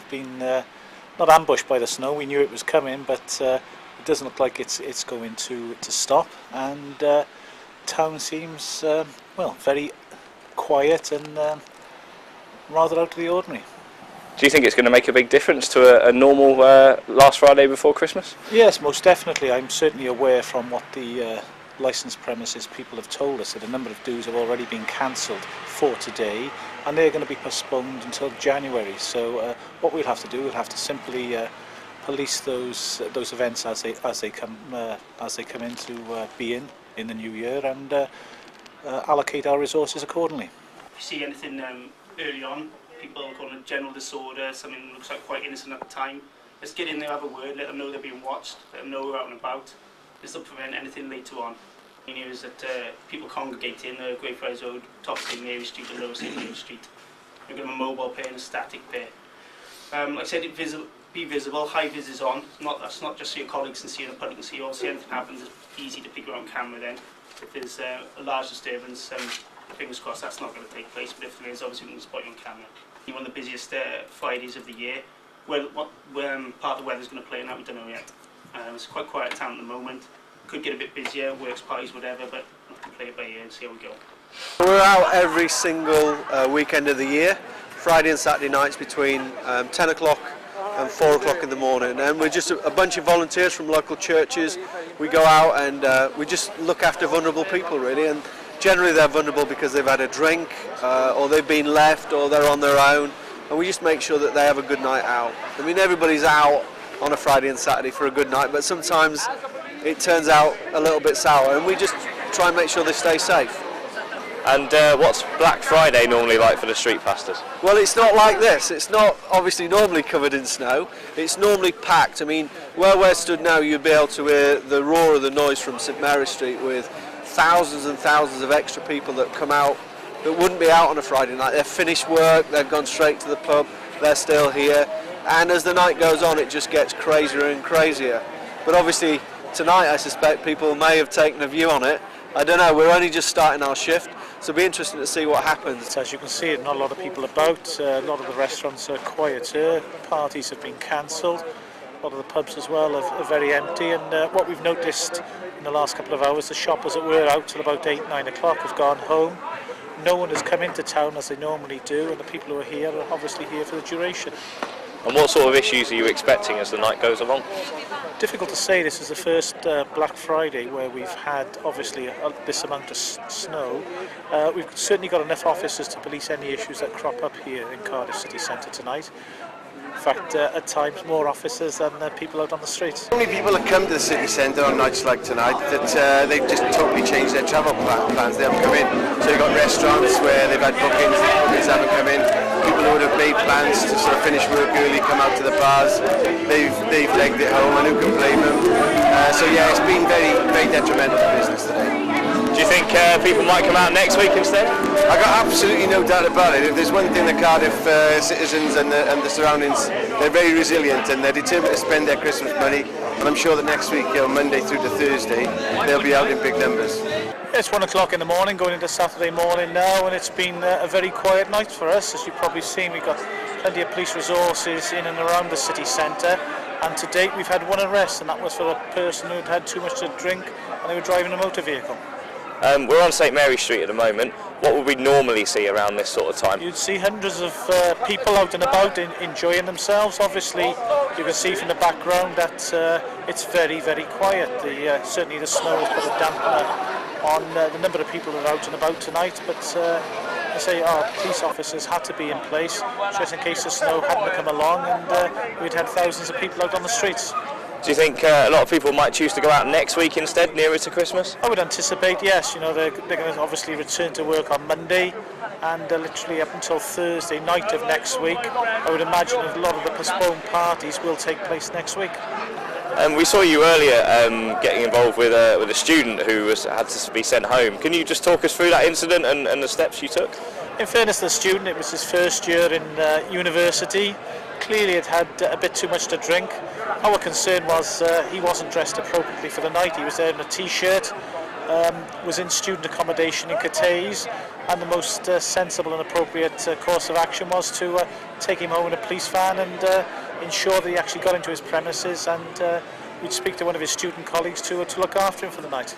We've been not ambushed by the snow. We knew it was coming, but it doesn't look like it's going to stop. And town seems well, very quiet and rather out of the ordinary. Do you think it's going to make a big difference to a normal last Friday before Christmas? Yes, most definitely. I'm certainly aware from what the licensed premises people have told us that a number of do's have already been cancelled for today, and they're going to be postponed until January. So what we'll have to do, we'll have to simply police those events as they come into being in the new year, and allocate our resources accordingly. If you see anything early on, people calling it general disorder, something looks like quite innocent at the time, let's get in there, have a word, let them know they're being watched, let them know we're out and about. This will prevent anything later on. The news that people congregate in Greyfriars Road, top St Mary Street and lower St Mary Street. We've got a mobile pair and a static pair. Like I said, be visible, high vis is on. That's not just so your colleagues can see and the public can see. Also, anything happens, it's easy to pick up on camera then. If there's a large disturbance, fingers crossed that's not going to take place, but if there is, obviously we can spot you on camera. One of the busiest Fridays of the year. What part of the weather's going to play in that, we don't know yet. It's quite quiet town at the moment. Could get a bit busier, works, parties, whatever, but we'll have to play it by ear and see how we go. We're out every single weekend of the year, Friday and Saturday nights between 10 o'clock and 4 o'clock in the morning, and we're just a bunch of volunteers from local churches. We go out and we just look after vulnerable people really, and generally they're vulnerable because they've had a drink or they've been left or they're on their own, and we just make sure that they have a good night out. I mean, everybody's out on a Friday and Saturday for a good night, but sometimes it turns out a little bit sour, and we just try and make sure they stay safe. And what's Black Friday normally like for the street pastors? Well, it's not like this. It's not obviously normally covered in snow. It's normally packed. I mean, where we're stood now, you'd be able to hear the roar of the noise from St Mary Street with thousands and thousands of extra people that come out that wouldn't be out on a Friday night. They've finished work, they've gone straight to the pub, they're still here. And as the night goes on, it just gets crazier and crazier. But obviously, tonight I suspect people may have taken a view on it. I don't know, we're only just starting our shift, so it'll be interesting to see what happens. As you can see, not a lot of people about, a lot of the restaurants are quieter, parties have been cancelled, a lot of the pubs as well are very empty, and what we've noticed in the last couple of hours, the shoppers that were out till about 8-9 o'clock have gone home. No one has come into town as they normally do, and the people who are here are obviously here for the duration. And what sort of issues are you expecting as the night goes along? Difficult to say. This is the first Black Friday where we've had obviously this amount of snow. We've certainly got enough officers to police any issues that crop up here in Cardiff city centre tonight. In fact, at times more officers than people out on the streets. So many people that come to the city centre on nights like tonight that they've just totally changed their travel plans. They haven't come in. So you've got restaurants where they've had bookings, the bookings haven't come in. People who would have made plans to sort of finish work early, come out to the bars, they've legged it home, and who can blame them? So yeah, it's been very, very detrimental to business today. Do you think people might come out next week instead? I got absolutely no doubt about it. If there's one thing the Cardiff citizens and the surroundings, they're very resilient and they're determined to spend their Christmas money. And I'm sure that next week, Monday through to Thursday, they'll be out in big numbers. It's 1 o'clock in the morning, going into Saturday morning now, and it's been a very quiet night for us. As you've probably seen, we've got plenty of police resources in and around the city centre, and to date we've had one arrest, and that was for a person who had had too much to drink and they were driving a motor vehicle. We're on St Mary Street at the moment. What would we normally see around this sort of time? You'd see hundreds of people out and about enjoying themselves. Obviously, you can see from the background that it's very, very quiet. Certainly the snow has put a dampener on the number of people that are out and about tonight, but I say our police officers had to be in place just in case the snow hadn't come along, and we'd had thousands of people out on the streets. Do you think a lot of people might choose to go out next week instead, nearer to Christmas? I would anticipate, yes. You know, they're going to obviously return to work on Monday, and literally up until Thursday night of next week, I would imagine a lot of the postponed parties will take place next week. We saw you earlier getting involved with a student who had to be sent home. Can you just talk us through that incident and the steps you took? In fairness to the student, it was his first year in university. Clearly it had a bit too much to drink. Our concern was he wasn't dressed appropriately for the night. He was there in a t-shirt, was in student accommodation in Cathays, and the most sensible and appropriate course of action was to take him home in a police van and ensure that he actually got into his premises, and we'd speak to one of his student colleagues to look after him for the night.